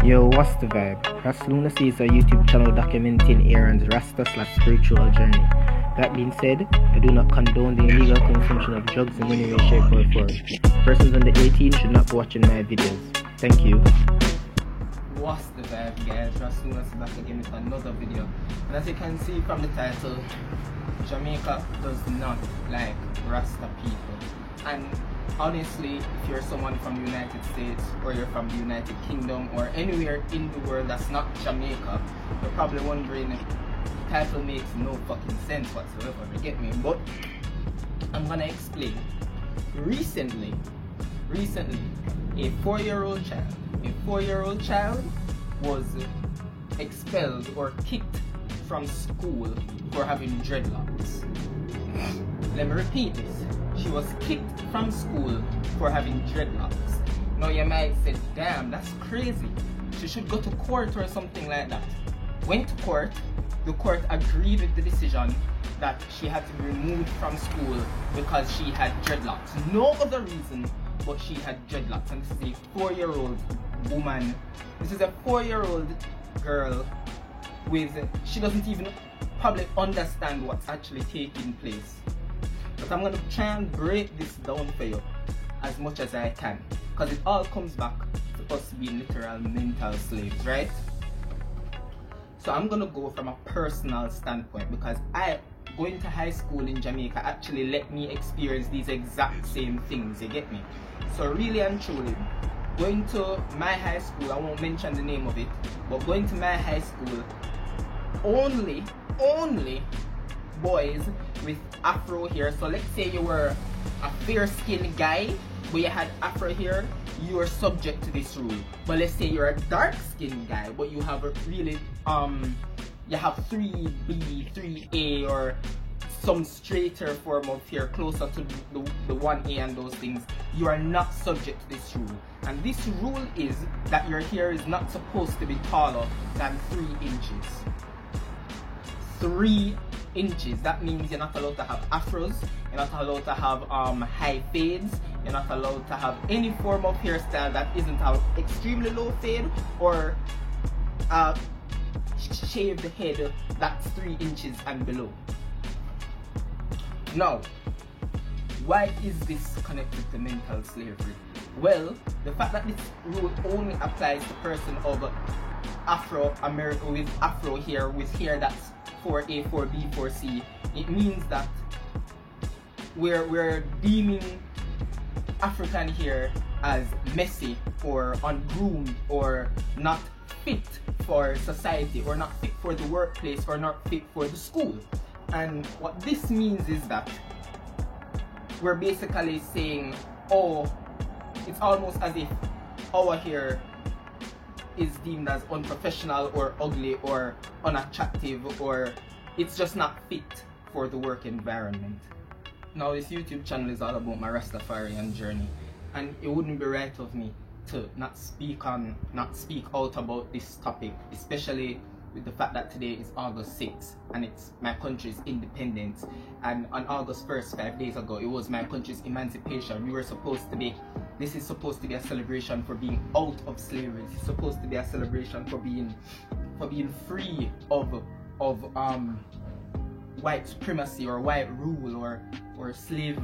Yo, what's the vibe? Ras Lunacy is a YouTube channel documenting Aaron's Rasta/spiritual journey. That being said, I do not condone the illegal consumption of drugs in any way, shape, or form. Persons under 18 should not be watching my videos. Thank you. What's the vibe, guys? Ras Lunacy back again with another video. And as you can see from the title, Jamaica does not like Rasta people. And honestly, if you're someone from the United States or you're from the United Kingdom or anywhere in the world that's not Jamaica, you're probably wondering if the title makes no fucking sense whatsoever, you get me? But I'm gonna explain. Recently, a 4-year-old child was expelled or kicked from school for having dreadlocks. Let me repeat this. She was kicked from school for having dreadlocks. Now you might say, damn, that's crazy. She should go to court or something like that. Went to court. The court agreed with the decision that she had to be removed from school because she had dreadlocks. No other reason but she had dreadlocks. And this is a 4-year-old woman. This is a 4-year-old girl with, she doesn't even probably understand what's actually taking place. But I'm going to try and break this down for you as much as I can, because it all comes back to us being literal mental slaves, right? So I'm going to go from a personal standpoint, because going to high school in Jamaica actually let me experience these exact same things, you get me? So really and truly, going to my high school, I won't mention the name of it, but going to my high school, only boys with afro hair. So let's say you were a fair-skinned guy but you had afro hair, you are subject to this rule. But let's say you're a dark-skinned guy but you have a really you have 3B, 3A, or some straighter form of hair closer to the 1A and those things, you are not subject to this rule. And this rule is that your hair is not supposed to be taller than 3 inches. 3 inches. That means you're not allowed to have afros, you're not allowed to have high fades, you're not allowed to have any form of hairstyle that isn't an extremely low fade or shaved head that's 3 inches and below. Now, why is this connected to mental slavery? Well, the fact that this rule only applies to person of Afro-American with afro hair, with hair that's 4A, 4B, 4C, it means that we're deeming African hair as messy or ungroomed or not fit for society or not fit for the workplace or not fit for the school. And what this means is that we're basically saying, oh, it's almost as if our hair is deemed as unprofessional or ugly or unattractive, or it's just not fit for the work environment. Now this YouTube channel is all about my Rastafarian journey, and it wouldn't be right of me to not speak out about this topic, especially with the fact that today is August 6th and it's my country's independence, and on August 1st, 5 days ago, it was my country's emancipation. This is supposed to be a celebration for being out of slavery. It's supposed to be a celebration for being free of white supremacy or white rule or slave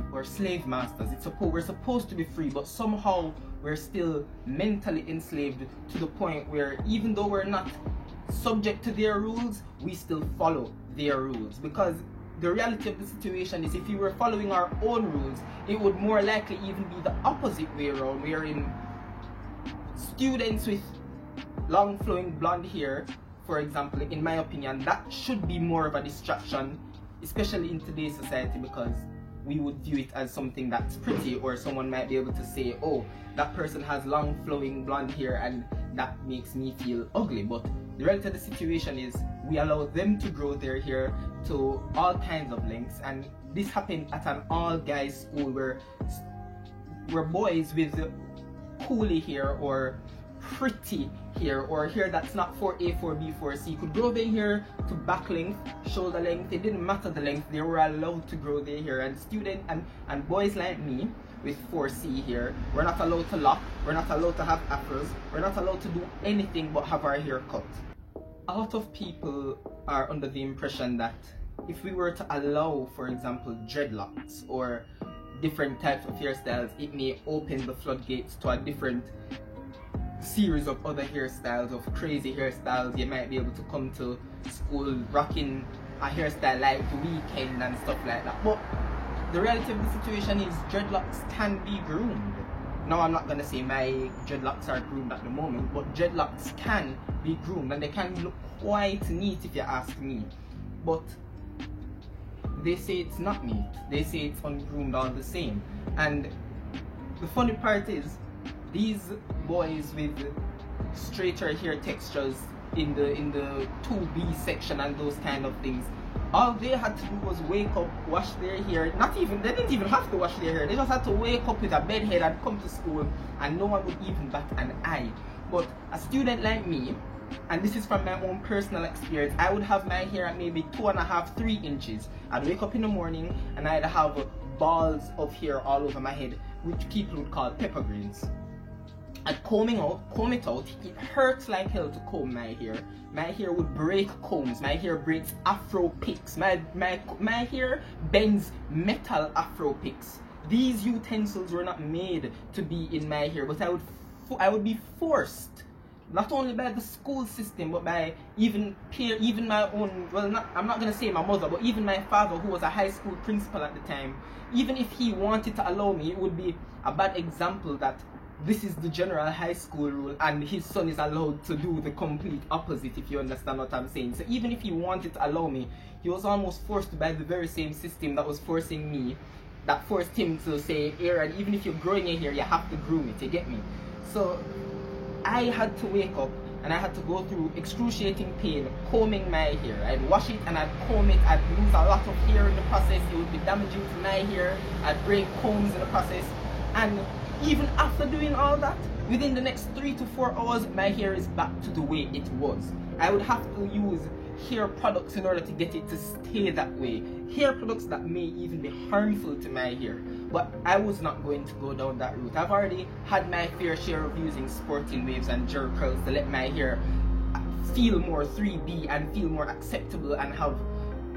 masters. We're supposed to be free, but somehow we're still mentally enslaved to the point where even though we're not subject to their rules, we still follow their rules. Because the reality of the situation is, if you were following our own rules, it would more likely even be the opposite way around, wherein students with long flowing blonde hair, for example, in my opinion, that should be more of a distraction, especially in today's society, because we would view it as something that's pretty, or someone might be able to say, oh, that person has long flowing blonde hair and that makes me feel ugly. But the reality of the situation is, we allow them to grow their hair to all kinds of lengths, and this happened at an all-guys school where boys with coolie hair or pretty hair or hair that's not 4A, 4B, 4C could grow their hair to back length, shoulder length. It didn't matter the length, they were allowed to grow their hair. And boys like me with 4C here. We're not allowed to lock, we're not allowed to have afros, we're not allowed to do anything but have our hair cut. A lot of people are under the impression that if we were to allow, for example, dreadlocks or different types of hairstyles, it may open the floodgates to a different series of other hairstyles, of crazy hairstyles. You might be able to come to school rocking a hairstyle like The Weeknd and stuff like that. But the reality of the situation is dreadlocks can be groomed. Now, I'm not gonna say my dreadlocks are groomed at the moment, but dreadlocks can be groomed and they can look quite neat if you ask me. But they say it's not neat. They say it's ungroomed all the same. And the funny part is, these boys with straighter hair textures in the 2B section and those kind of things, all they had to do was wake up, wash their hair. They didn't even have to wash their hair. They just had to wake up with a bed head and come to school, and no one would even bat an eye. But a student like me, and this is from my own personal experience, I would have my hair at maybe 2.5, 3 inches. I'd wake up in the morning and I'd have balls of hair all over my head, which people would call pepper grains. I'd comb it out. It hurts like hell to comb my hair. My hair would break combs. My hair breaks afro picks. My hair bends metal afro picks. These utensils were not made to be in my hair, but I would be forced, not only by the school system, but by even my own, well, I'm not gonna say my mother, but even my father, who was a high school principal at the time. Even if he wanted to allow me, it would be a bad example that this is the general high school rule and his son is allowed to do the complete opposite, if you understand what I'm saying. So even if he wanted to allow me, he was almost forced by the very same system that was forcing me, that forced him to say, Aaron, even if you're growing your hair, you have to groom it, you get me? So I had to wake up and I had to go through excruciating pain combing my hair. I'd wash it and I'd comb it. I'd lose a lot of hair in the process. It would be damaging to my hair. I'd break combs in the process. And even after doing all that, within the next 3 to 4 hours, my hair is back to the way it was. I would have to use hair products in order to get it to stay that way. Hair products that may even be harmful to my hair. But I was not going to go down that route. I've already had my fair share of using sporting waves and gel curls to let my hair feel more 3B and feel more acceptable and have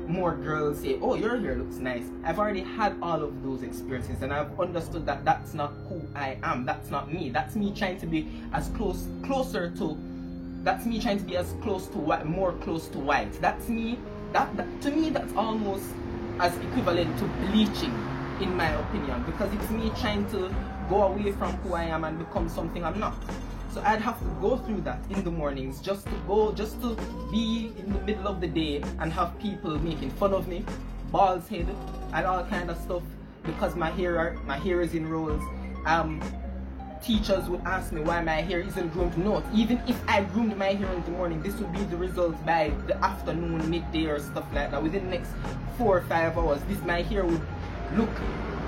more girls say, oh, your hair looks nice. I've already had all of those experiences and I've understood that that's not who I am. That's not me. That's me trying to be as closer to more close to white. That's me. To me, that's almost as equivalent to bleaching, in my opinion, because it's me trying to go away from who I am and become something I'm not. So I'd have to go through that in the mornings just to be in the middle of the day and have people making fun of me, bald head and all kind of stuff, because my hair is in rolls. Teachers would ask me why my hair isn't groomed. No, even if I groomed my hair in the morning, this would be the result by the afternoon, midday or stuff like that. Within the next 4 or 5 hours, my hair would look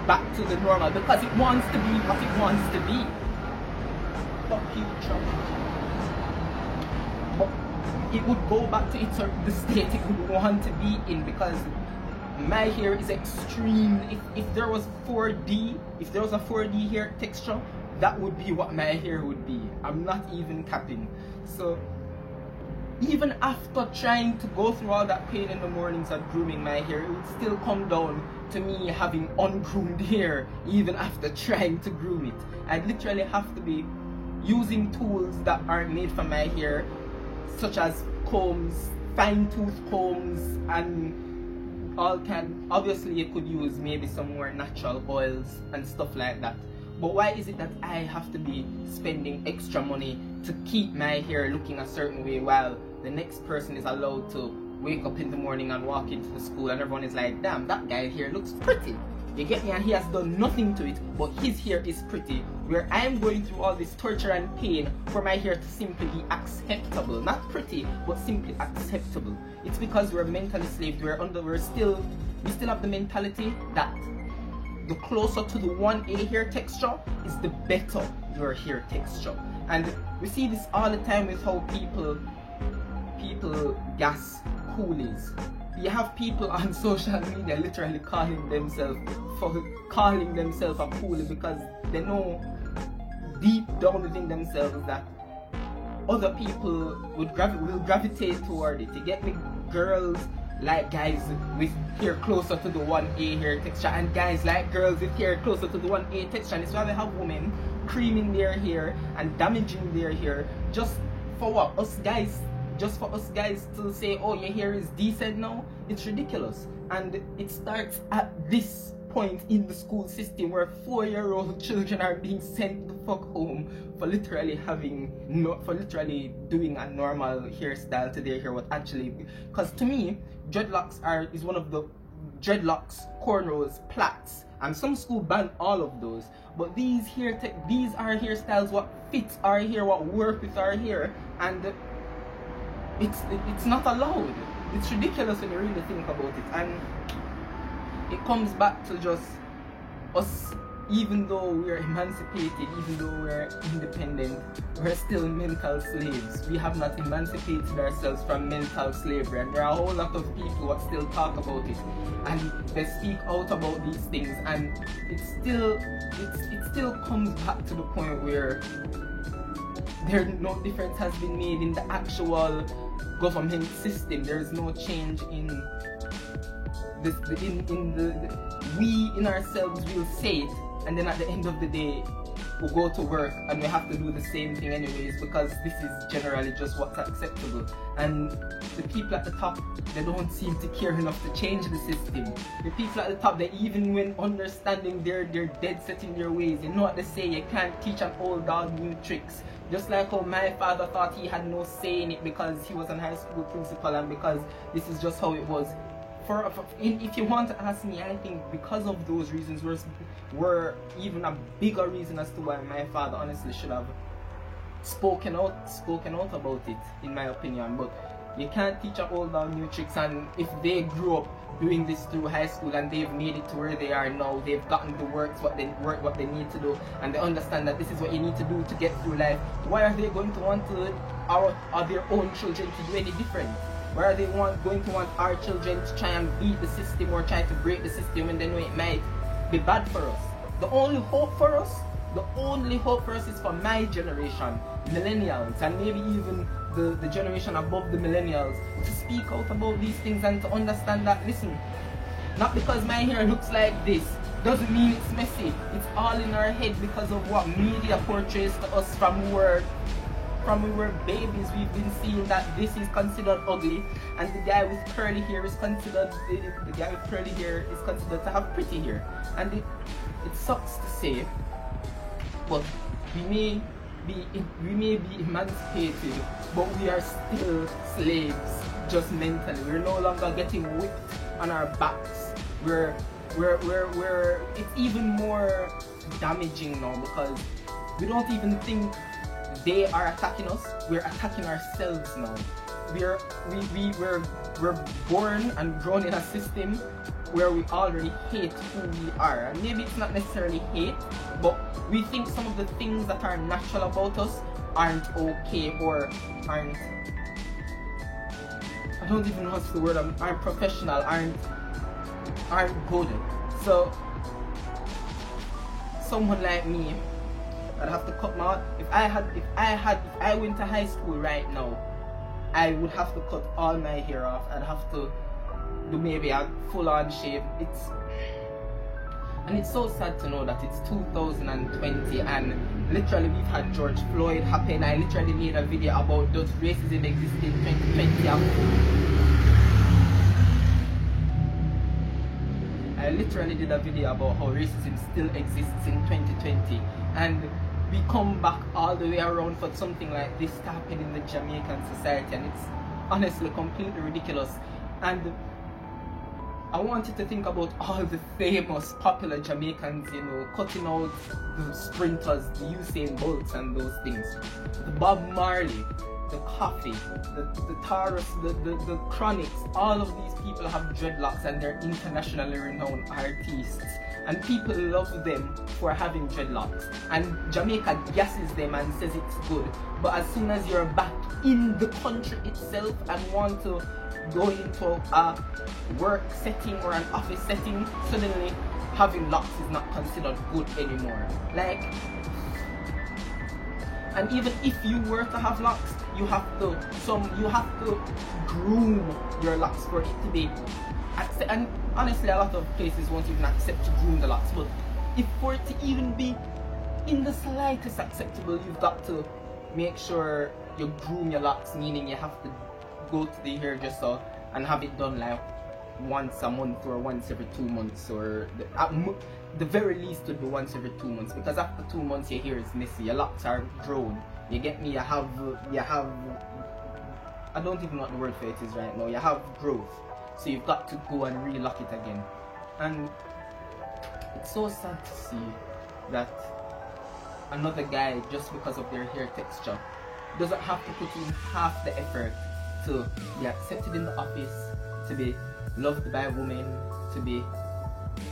back to the normal because it wants to be what it wants to be. Fuck you, Trump. But it would go back to the state it would want to be in, because my hair is extreme. If there was a 4D hair texture, that would be what my hair would be. I'm not even capping. So even after trying to go through all that pain in the mornings of grooming my hair, it would still come down to me having ungroomed hair even after trying to groom it. I'd literally have to be using tools that aren't made for my hair, such as combs, fine tooth combs, and all kind. Obviously you could use maybe some more natural oils and stuff like that. But why is it that I have to be spending extra money to keep my hair looking a certain way while the next person is allowed to wake up in the morning and walk into the school and everyone is like, damn, that guy here looks pretty. You get me? And he has done nothing to it, but his hair is pretty. Where I'm going through all this torture and pain for my hair to simply be acceptable. Not pretty, but simply acceptable. It's because we're mentally slaved. We still have the mentality that the closer to the 1A hair texture is the better your hair texture. And we see this all the time with how people gas cool is. You have people on social media literally calling themselves a coolie because they know deep down within themselves that other people will gravitate toward it. You get me? Girls like guys with hair closer to the 1A hair texture, and guys like girls with hair closer to the 1A texture. And it's why we have women creaming their hair and damaging their hair just for what? Us guys to say, oh, your hair is decent now. It's ridiculous. And it starts at this point in the school system where 4-year-old children are being sent the fuck home for literally doing a normal hairstyle to their hair. What actually, because to me, dreadlocks is one of the cornrows, plaits, and some school ban all of those. But these are hairstyles what fits our hair, what work with our hair, and it's not allowed. It's ridiculous when you really think about it. And it comes back to just us, even though we're emancipated, even though we're independent, we're still mental slaves. We have not emancipated ourselves from mental slavery, and there are a whole lot of people who still talk about it and they speak out about these things, and it still comes back to the point where no difference has been made in the actual government system. There is no change in we in ourselves will say it, and then at the end of the day we'll go to work and we have to do the same thing anyways, because this is generally just what's acceptable. And the people at the top, they don't seem to care enough to change the system. The people at the top, they even when understanding they're dead set in their ways. You know what they say, you can't teach an old dog new tricks. Just like how my father thought he had no say in it because he was a high school principal and because this is just how it was. If you want to ask me, I think because of those reasons were even a bigger reason as to why my father honestly should have spoken out about it, in my opinion. But you can't teach an old dog new tricks, and if they grew up doing this through high school and they've made it to where they are now, they've gotten the what they need to do, and they understand that this is what you need to do to get through life, why are they going to want their own children to do any different? Why are they going to want our children to try and beat the system or try to break the system when they know it might be bad for us? The only hope for us is for my generation, millennials, and maybe even the generation above the millennials, to speak out about these things and to understand that, listen, not because my hair looks like this doesn't mean it's messy. It's all in our head because of what media portrays to us from we were babies. We've been seeing that this is considered ugly, and the guy with curly hair is considered to have pretty hair. And it sucks to say, but we may be emancipated, but we are still slaves, just mentally. We're no longer getting whipped on our backs. It's even more damaging now because we don't even think they are attacking us. We're attacking ourselves now. We're born and grown in a system where we already hate who we are. And maybe it's not necessarily hate, but we think some of the things that are natural about us aren't okay or aren't, I don't even know what's the word, aren't professional, aren't good. So someone like me, I'd have to cut my out. If I went to high school right now, I would have to cut all my hair off. I'd have to do maybe a full-on shave. It's so sad to know that it's 2020 and literally we've had George Floyd happen. I literally made a video about does racism exist in 2020. I literally did a video about how racism still exists in 2020, and we come back all the way around for something like this to happen in the Jamaican society, and it's honestly completely ridiculous. And I want you to think about all the famous, popular Jamaicans, you know, cutting out the sprinters, the Usain Bolts and those things. The Bob Marley, the Coffee, the Taurus, the Chronics, all of these people have dreadlocks and they're internationally renowned artists. And people love them for having dreadlocks. And Jamaica gasses them and says it's good. But as soon as you're back in the country itself and want to going into a work setting or an office setting, suddenly having locks is not considered good anymore. Like, and even if you were to have locks, you have to groom your locks for it to be. And honestly, a lot of places won't even accept to groom the locks. But if for it to even be in the slightest acceptable, you've got to make sure you groom your locks, meaning you have to go to the hairdresser and have it done like once a month or once every 2 months, or the very least would be once every 2 months, because after 2 months your hair is messy, your locks are grown. You get me? You have I don't even know what the word for it is right now. You have growth, so you've got to go and re-lock it again. And it's so sad to see that another guy, just because of their hair texture, doesn't have to put in half the effort to be accepted in the office, to be loved by women, to be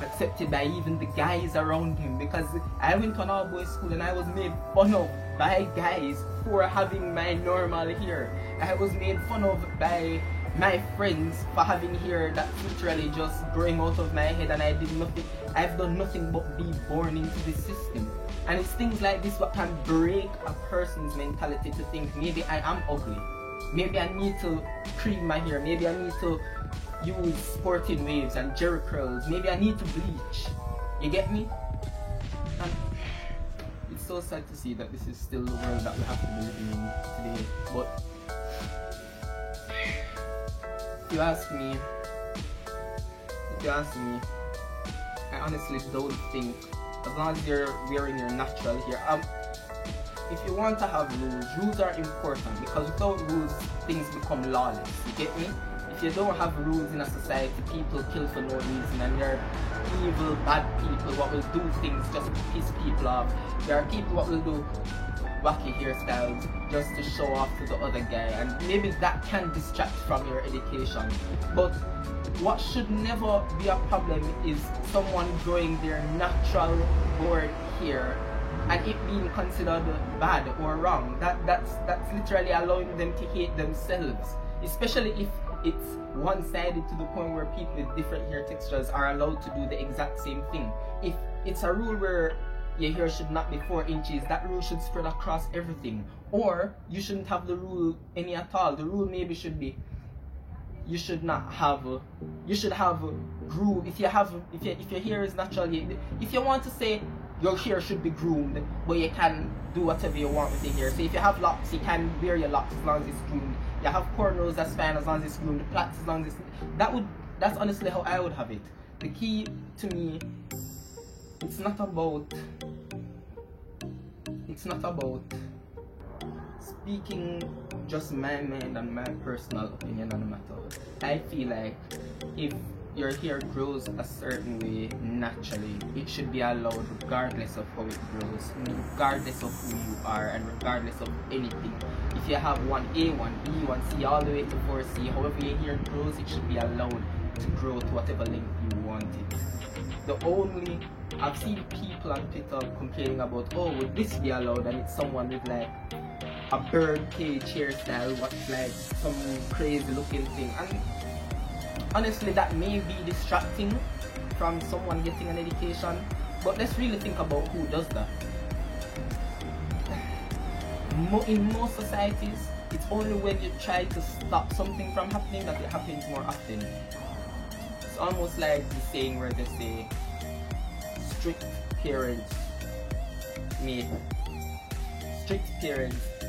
accepted by even the guys around him. Because I went to an all-boys school and I was made fun of by guys for having my normal hair. I was made fun of by my friends for having hair that's literally just growing out of my head, and I've done nothing but be born into this system. And it's things like this what can break a person's mentality to think, maybe I am ugly, maybe I need to cream my hair, maybe I need to use sporting waves and jerry curls, maybe I need to bleach. You get me? And it's so sad to see that this is still the world that we have to be living in today. But if you ask me, I honestly don't think, as long as you're wearing your natural hair, if you want to have rules are important, because without rules, things become lawless. You get me? If you don't have rules in a society, people kill for no reason, and there are evil, bad people what will do things just to piss people off. There are people what will do wacky hairstyles just to show off to the other guy, and maybe that can distract from your education. But what should never be a problem is someone growing their natural bored hair and it being considered bad or wrong. That's literally allowing them to hate themselves, especially if it's one-sided to the point where people with different hair textures are allowed to do the exact same thing. If it's a rule where your hair should not be 4 inches, that rule should spread across everything. Or you shouldn't have the rule any at all. The rule maybe should be, you should have groom. If your hair is natural, if you want to say your hair should be groomed, but you can do whatever you want with your hair. So if you have locks, you can wear your locks as long as it's groomed. You have cornrows, that's fine as long as it's groomed. Plaits as long as that's honestly how I would have it. The key to me, it's not about speaking just my mind and my personal opinion on the matter. I feel like if your hair grows a certain way naturally, it should be allowed regardless of how it grows, regardless of who you are, and regardless of anything. If you have 1A, 1B, 1C, all the way to 4C, however your hair grows, it should be allowed to grow to whatever length you want it. I've seen people on Twitter complaining about, oh, would this be allowed? And it's someone with like a bird cage hairstyle, what's like some crazy looking thing. And honestly, that may be distracting from someone getting an education, but let's really think about who does that. In most societies, it's only when you try to stop something from happening that it happens more often. It's almost like the saying where they say, strict parents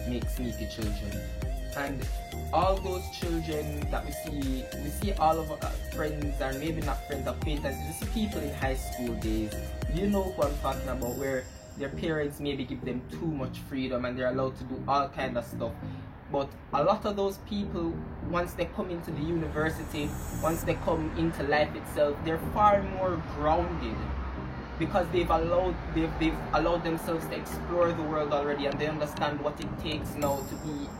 make sneaky children. And all those children that we see all of our friends, and maybe not friends, acquaintances, just people in high school days. You know who I'm talking about, where their parents maybe give them too much freedom and they're allowed to do all kind of stuff. But a lot of those people, once they come into the university, once they come into life itself, they're far more grounded, because they've allowed themselves to explore the world already, and they understand what it takes now to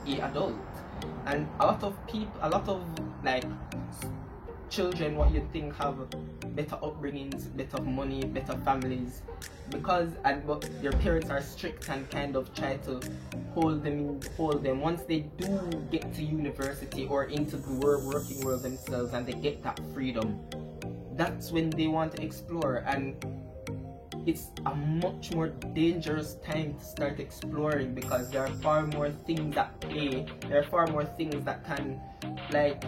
be an adult. And a lot of children what you think have better upbringings, better money, better families, because but their parents are strict and kind of try to hold them. Once they do get to university or into the working world themselves and they get that freedom, that's when they want to explore, and it's a much more dangerous time to start exploring because there are far more things at play. There are far more things that can, like,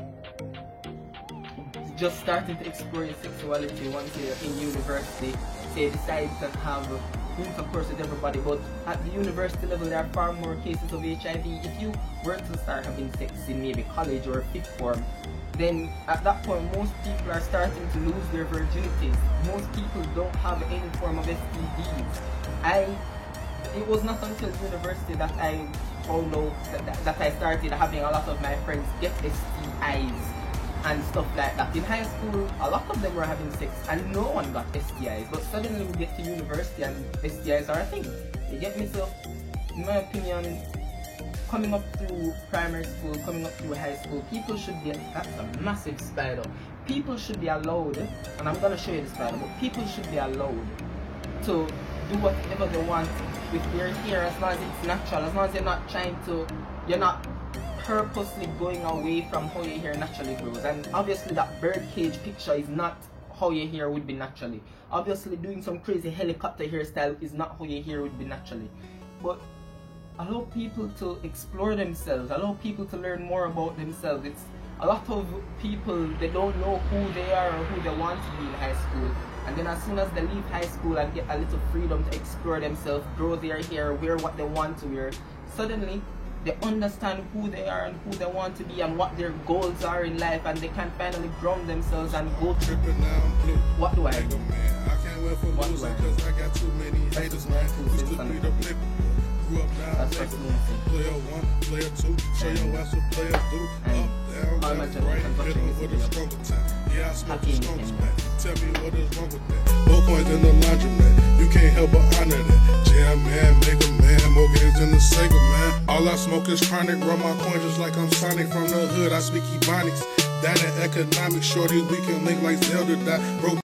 just starting to explore your sexuality once you're in university. Say decide to have intercourse with everybody, but at the university level there are far more cases of HIV. If you were to start having sex in maybe college or fifth form, then at that point most people are starting to lose their virginities. Most people don't have any form of STDs. It was not until university that I found out that I started having a lot of my friends get STIs and stuff like that. In high school, a lot of them were having sex and no one got STIs, but suddenly we get to university and STIs are a thing. You get me? So, in my opinion, coming up through primary school, coming up through high school, people should be, that's a massive spider. People should be allowed, and I'm going to show you the spider, but people should be allowed to do whatever they want with their hair as long as it's natural, as long as you're not purposely going away from how your hair naturally grows. And obviously that birdcage picture is not how your hair would be naturally. Obviously doing some crazy helicopter hairstyle is not how your hair would be naturally. But allow people to explore themselves, allow people to learn more about themselves. It's a lot of people, they don't know who they are or who they want to be in high school. And then as soon as they leave high school and get a little freedom to explore themselves, grow their hair, wear what they want to wear, suddenly they understand who they are and who they want to be and what their goals are in life, and they can finally ground themselves and go through. What do I do? What do I do? That's my 2 cents on it. That's what's player 1, player 2, show your ass what players do. Up, down, left, right, hit them with a stronger time. Yeah, I smoke the strongest pack. Tell me what is wrong with that. 4 coins in the laundromat, you can't help but honor that. Jam man, make a man, more games in the Sega man. All I smoke is chronic, run my coin just like I'm Sonic. From the hood, I speak Ebonics. That and economics, shorty, we can link like Zelda. Broke